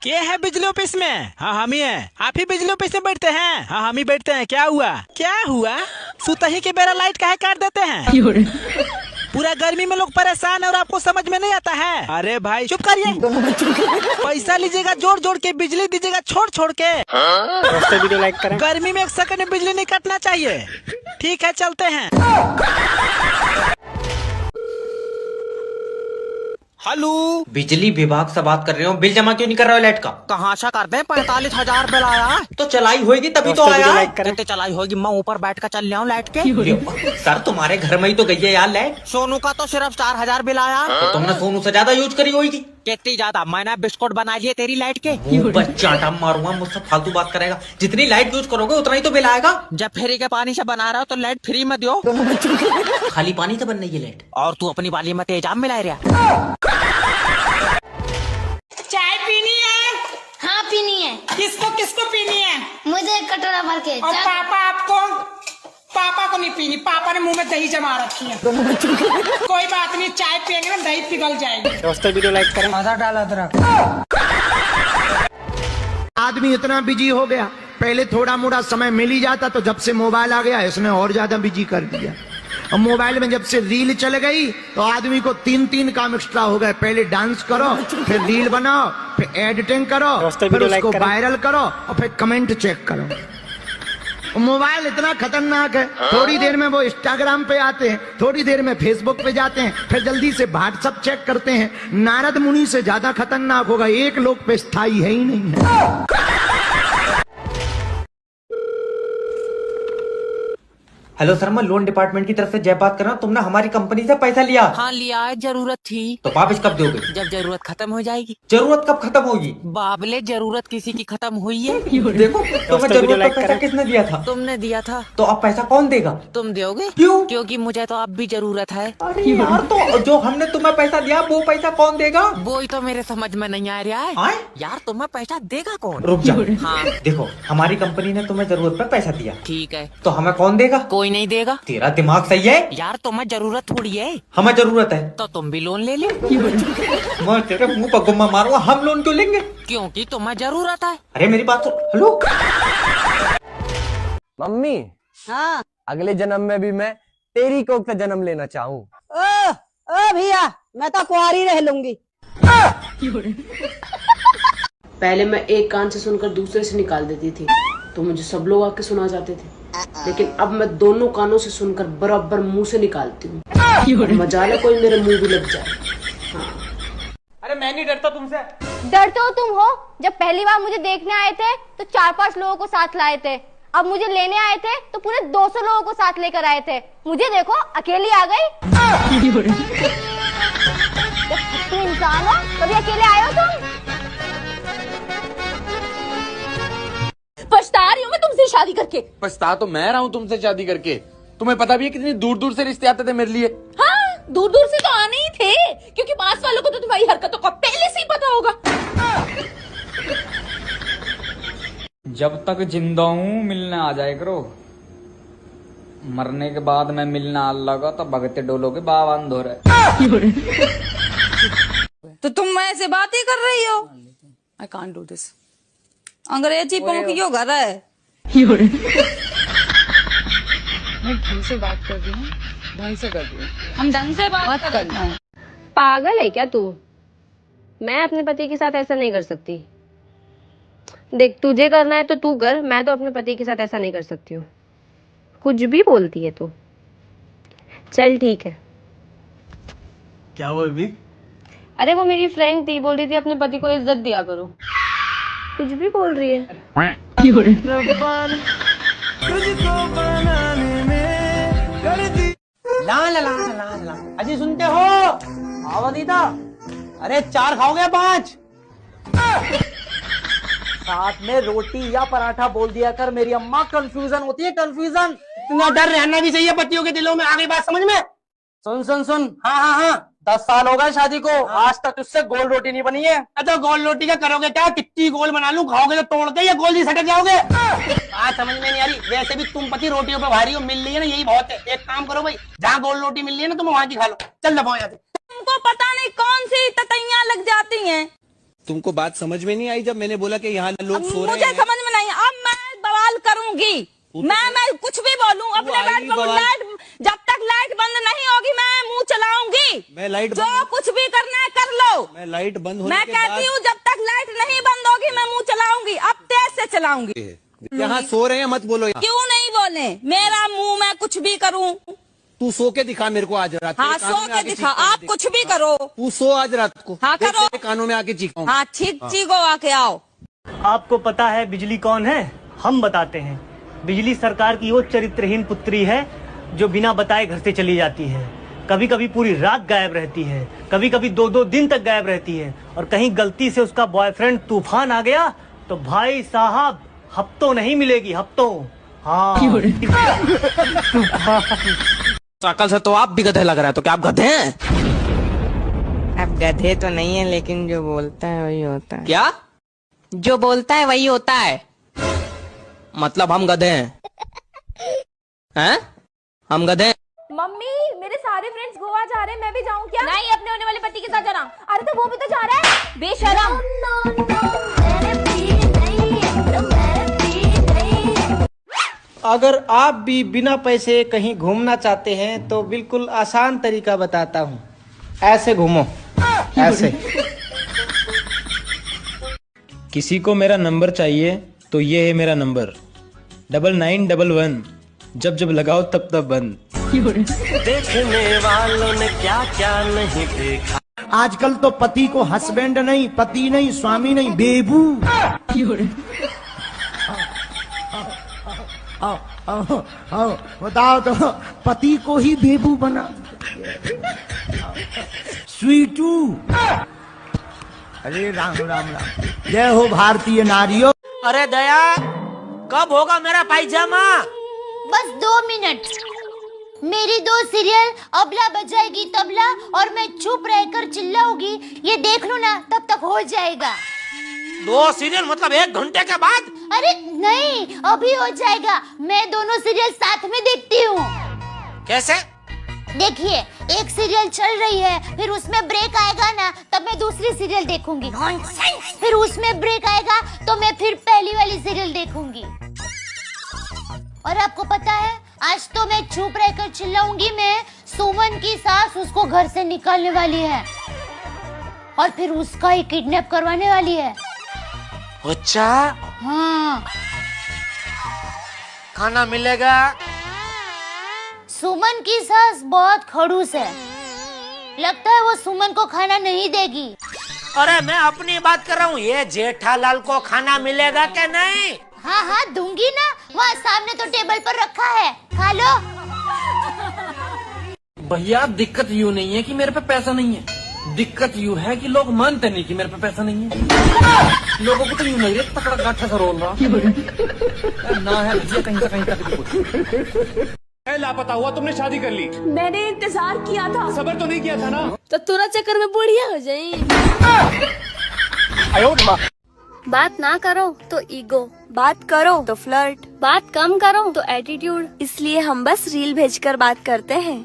क्या है बिजली ऑफिस में? हाँ हम ही है। आप ही बिजली ऑफिस में बैठते हैं? हाँ हम ही बैठते हैं। क्या हुआ? क्या हुआ? सुतही के बेरा लाइट काहे काट देते हैं? पूरा गर्मी में लोग परेशान है और आपको समझ में नहीं आता है? अरे भाई चुप करिए। पैसा लीजिएगा जोड़ जोड़ के, बिजली दीजिएगा छोड़ छोड़ के। वीडियो लाइक करें। गर्मी में 1 सेकंड में बिजली नहीं कटना चाहिए। ठीक है चलते हैं। हेलो, बिजली विभाग से बात कर रहे हो। बिल जमा क्यों नहीं कर रहे हो लाइट का? कहाँ से कर दे? 45,000 बिल आया। तो चलाई होगी तभी तो आया। कितने चलाई होगी? मैं ऊपर बैठ कर चल रहा हूँ लाइट के। सर तुम्हारे घर में ही तो गई है यार लाइट। सोनू का तो सिर्फ 4,000 बिल आया। तो तुमने सोनू से ज्यादा यूज करी होगी। कितनी ज्यादा? मैंने बिस्कुट बना लिए तेरी लाइट के। बच्चा मारूंगा, मुझसे फालतू बात करेगा। जितनी लाइट यूज करोगे उतना ही तो बिल आएगा। जब फ्री के पानी से बना रहा हो तो लाइट फ्री में दो। खाली पानी से बन रही है लाइट। और तू अपनी वाली में तेजाब मिला रहा। चाय पीनी है? हाँ पीनी है। किसको किसको पीनी है? मुझे एक कटोरा भर के। और पापा आपको? पापा को नहीं पीनी, पापा ने मुंह में दही जमा रखी है। कोई बात नहीं, चाय पियेंगे ना दही पिघल जाएगी। वीडियो लाइक करें। मजा डाला तेरा। आदमी इतना बिजी हो गया, पहले थोड़ा मोड़ा समय मिल ही जाता, तो जब से मोबाइल आ गया इसने और ज्यादा बिजी कर दिया। और मोबाइल में जब से रील चल गई तो आदमी को 3 काम एक्स्ट्रा हो गए। पहले डांस करो, फिर रील बनाओ, फिर एडिटिंग करो, फिर उसको वायरल करो और फिर कमेंट चेक करो। मोबाइल इतना खतरनाक है, थोड़ी देर में वो इंस्टाग्राम पे आते हैं, थोड़ी देर में फेसबुक पे जाते हैं, फिर जल्दी से व्हाट्सएप चेक करते हैं। नारद मुनि से ज्यादा खतरनाक होगा, एक लोग पे स्थायी है ही नहीं है। हेलो सर, मैं लोन डिपार्टमेंट की तरफ से जय बात कर रहा हूँ। तुमने हमारी कंपनी से पैसा लिया। हाँ लिया है, जरूरत थी। तो वापस कब दोगे? जब जरूरत खत्म हो जाएगी। जरूरत कब खत्म होगी? बाबले, जरूरत किसी की खत्म हुई है। देखो तुम्हें जरूरत का पैसा किसने दिया था? तुमने दिया था। तो अब पैसा कौन देगा? तुम दोगे। क्यों? क्योंकि मुझे तो अब भी जरूरत है। अरे यार, तो जो हमने तुम्हें पैसा दिया वो पैसा कौन देगा? वो ही तो मेरे समझ में नहीं आ रहा है। आए? यार तुम्हें पैसा देगा कौन? रुक जाओ। हाँ देखो, हमारी कंपनी ने तुम्हें जरूरत पर पैसा दिया। ठीक है। तो हमें कौन देगा? कोई नहीं देगा। तेरा दिमाग सही है? यार तुम्हें जरूरत थोड़ी है। हमें जरूरत है तो तुम भी लोन ले लो। मैं तेरे मुंह पर गुम्मा मारूंगा। हम लोन क्यों लेंगे? क्योंकि तुम्हें जरूरत है। अरे मेरी बात सुन। Hello mummy. हाँ। अगले जन्म में भी मैं तेरी कोख से जन्म लेना चाहूँ। ओ भैया, मैं तो कुंवारी रह लूंगी। पहले मैं एक कान से सुनकर दूसरे से निकाल देती थी तो मुझे सब लोग आके सुना जाते थे, लेकिन अब मैं दोनों कानों से सुनकर बराबर मुंह से निकालती हूँ। मजाल कोई मेरे मुंह भी लग जाए। हाँ। अरे मैं नहीं डरता तुमसे। डरते हो तुम हो। जब पहली बार मुझे देखने आए थे तो 4-5 लोगों को साथ लाए थे। अब मुझे लेने आए थे तो पूरे 200 लोगों को साथ लेकर आए थे। मुझे देखो अकेली आ गई। तुम इंसान हो, कभी अकेले आए हो तुम? पछता रही हूँ मैं तुमसे शादी करके। पछता तो मैं रहा हूँ तुमसे शादी करके। तुम्हें पता भी है कितनी दूर दूर से रिश्ते आते थे मेरे लिए। हाँ, दूर दूर से तो आने ही थे, क्योंकि पास वालों को तो तुम्हारी हरकतों का पहले से ही पता होगा। जब तक जिंदा हूँ मिलने आ जाए करो, मरने के बाद मैं मिलना लगा तो भगते डोलोगे बाबा अंधोर। तो तुम ऐसे बात ही कर रही हो? I can't do this. अंग्रेजी पंख क्यों कर रहा है? मैं ढंग से बात कर रही हूँ। ढंग से कर रही हूँ। हम ढंग से बात कर रहे हैं। पागल है क्या तू? मैं अपने पति के साथ ऐसा नहीं कर सकती। देख, तुझे करना है तो तू कर, मैं तो अपने पति के साथ ऐसा नहीं कर सकती हूँ। कुछ भी बोलती है तू। चल ठीक है। क्या हुआ अभी? अरे वो मेरी फ्रेंड थी, बोल रही थी अपने पति को इज्जत दिया करो। कुछ भी बोल रही है। अजी सुनते हो? आवनीता, अरे 4 खाओगे 5? साथ में रोटी या पराठा बोल दिया कर, मेरी अम्मा कंफ्यूजन होती है, कंफ्यूजन। इतना डर रहना भी चाहिए पतियों के दिलों में। आ गई बात समझ में? सुन सुन सुन। हाँ हाँ हाँ, 10 साल हो गए शादी को, आज तक तुझसे गोल रोटी नहीं बनी है। तो गोल रोटी का करोगे क्या? कितनी गोल बना लूं? खाओगे तो तोड़ के या गोल ही सटक जाओगे? बात समझ में नहीं आ रही। वैसे भी तुम पति रोटियों पे भारी हो, मिल रही है ना, यही बहुत है। एक काम करो भाई, जहाँ गोल रोटी मिल रही है ना तुम वहां की खा लो। चल दबाओ यहाँ से। तुमको पता नहीं कौन सी ततैयां लग जाती हैं। तुमको बात समझ में नहीं आई जब मैंने बोला कि यहाँ लोग सो रहे मुझे हैं? समझ में नहीं, अब मैं बवाल करूंगी। मैं कुछ भी बोलूं अपने बेड पर, लाइट जब तक लाइट बंद नहीं होगी मैं मुंह चलाऊंगी। मैं लाइट जो कुछ भी करना है कर लो। मैं लाइट बंद होने मैं के कहती हूँ जब तक लाइट नहीं बंद होगी मैं मुंह चलाऊंगी, अब तेज से चलाऊंगी। यहाँ सो रहे हैं, मत बोलो यहाँ। क्यों नहीं बोले? मेरा मुंह मैं कुछ भी करूं। तू सो के दिखा मेरे को आज रात। हाँ सो के दिखा, आप कुछ भी करो। तू सो आज रात को। हाँ करो। कानों में आके चीखा। हाँ चीखो आके आओ। आपको पता है बिजली कौन है? हम बताते हैं। बिजली सरकार की वो चरित्रहीन पुत्री है जो बिना बताए घर से चली जाती है। कभी कभी पूरी रात गायब रहती है, कभी कभी 2-2 दिन तक गायब रहती है, और कहीं गलती से उसका बॉयफ्रेंड तूफान आ गया तो भाई साहब हफ्तों नहीं मिलेगी, हफ्तों। हाँ अकल से तो आप भी गधे लग रहे हैं, तो क्या आप गधे हैं? अब गधे तो नहीं है, लेकिन जो बोलता है वही होता है। क्या? जो बोलता है वही होता है। मतलब हम गधे हैं? हैं? हम गधे हैं? मम्मी मेरे सारे फ्रेंड्स गोवा जा रहे हैं, मैं भी जाऊं क्या? नहीं, अपने होने वाले पति के साथ जाना। अरे तो वो भी तो जा रहा है, बेशरम। अगर आप भी बिना पैसे कहीं घूमना चाहते हैं तो बिल्कुल आसान तरीका बताता हूँ। ऐसे घूमो, ऐसे। किसी को मेरा नंबर चाहिए तो ये है मेरा नंबर 9911। जब जब लगाओ तब तब बंद। देखने वालों ने क्या क्या नहीं देखा। आजकल तो पति को हस्बैंड नहीं, पति नहीं, स्वामी नहीं, बेबू। बताओ तो पति को ही बेबू बना। स्वीटू। अरे राम राम राम। जय हो भारतीय नारियों। अरे दया, कब होगा मेरा पायजामा? बस 2 मिनट। मेरी 2 सीरियल अबला बजाएगी तबला और मैं चुप रहकर चिल्लाऊंगी, ये देख लो ना, तब तक हो जाएगा। 2 सीरियल मतलब 1 घंटे के बाद? अरे नहीं, अभी हो जाएगा। मैं दोनों सीरियल साथ में देखती हूँ। कैसे? देखिए, एक सीरियल चल रही है, फिर उसमें ब्रेक आएगा ना, तब मैं दूसरी सीरियल देखूंगी। फिर उसमें ब्रेक आएगा तो मैं फिर पहली वाली सीरियल देखूंगी। और आपको पता है, आज तो मैं चुप रहकर चिल्लाऊंगी मैं, सुमन की सास उसको घर से निकालने वाली है और फिर उसका ही किडनैप करवाने वाली है। अच्छा? हाँ। खाना मिलेगा? सुमन की सास बहुत खड़ूस है, लगता है वो सुमन को खाना नहीं देगी। अरे मैं अपनी बात कर रहा हूँ, ये जेठालाल को खाना मिलेगा क्या नहीं? हाँ हाँ दूंगी ना, वहाँ सामने तो टेबल पर रखा है, खा लो। भैया दिक्कत यूँ नहीं है कि मेरे पे पैसा नहीं है, दिक्कत यूँ है कि लोग मानते नहीं कि मेरे पे पैसा नहीं है। लोगों को तो यूँ लग रहा है तकड़ा गाठा सा रोल रहा ना है भैया, कहीं से कहीं तक। लापता हुआ, तुमने शादी कर ली। मैंने इंतजार किया था। सबर तो नहीं किया था ना? तो तुरंत चक्कर में बुढ़िया हो जाए। बात ना करो तो ईगो, बात करो तो फ्लर्ट, बात कम करो तो एटीट्यूड, इसलिए हम बस रील भेजकर बात करते हैं।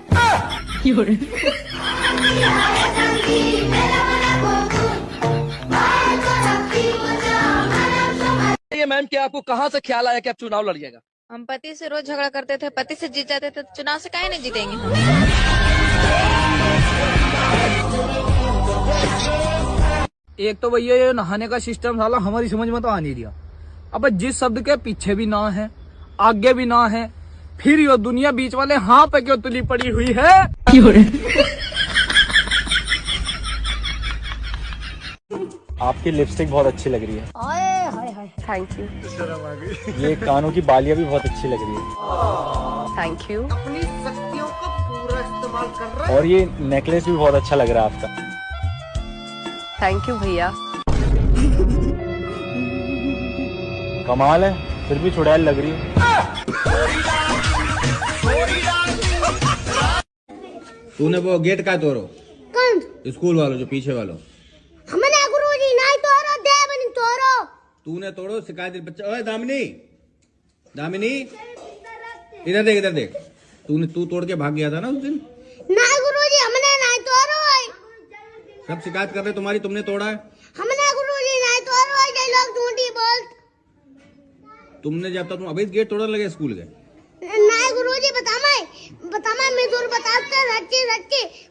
ये मैम, क्या आपको कहाँ से ख्याल आया कि आप चुनाव लड़िएगा? हम पति से रोज झगड़ा करते थे, पति से जीत जाते थे, चुनाव से काहे नहीं जीतेंगे हम? एक तो भैया ये नहाने का सिस्टम साला हमारी समझ में तो आ नहीं रहा। अब जिस शब्द के पीछे भी ना है, आगे भी ना है, फिर यो दुनिया बीच वाले हाँ पे क्यों तुली पड़ी हुई है? आपकी लिपस्टिक बहुत अच्छी लग रही है। Thank you. ये कानों की बालियां भी बहुत अच्छी लग रही है। Thank you. अपनी शक्तियों का पूरा इस्तेमाल कर रहा है। और ये नेकलेस भी बहुत अच्छा लग रहा है आपका। थैंक यू भैया। कमाल है, फिर भी चुड़ैल लग रही है। तूने वो गेट का तोड़ो? कौन? स्कूल वालों जो पीछे वालों। हमने गुरुजी नहीं तोड़ो, देवनी तोड़ो। तूने तोड़ो, शिकायत बच्चा। ओए दामिनी, दामिनी इधर देख, इधर देख। तू तोड़ के भाग गया था ना उस दिन। नहीं गुरुजी, हमने नहीं तोड़ो। सब शिकायत कर रहे तुम्हारी, तुमने तोड़ा है। हमने गुरुजी तुमने जब तक तुम अभी गेट तोड़ने लगे स्कूल के ना गुरुजी बता मैं दूर बताते रच्ची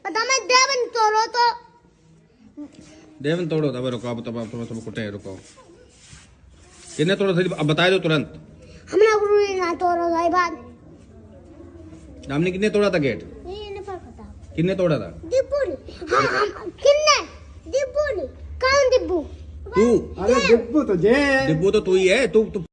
बता मैं देवन तोड़ो तो देवन तोड़ो तब रुको तब कुटे रुको कितने तोड़ो थे अब बता दो तुरंत हमने गुरुजी ना तोड़ो भाई बात हमने कितने तोड़ा था गेट ये नहीं पता कितने तोड़ा था दिब्बू हाँ किन्ने दिब्बू कौन दिब्बू तू। अरे डिब्बू तो तू ही है। तू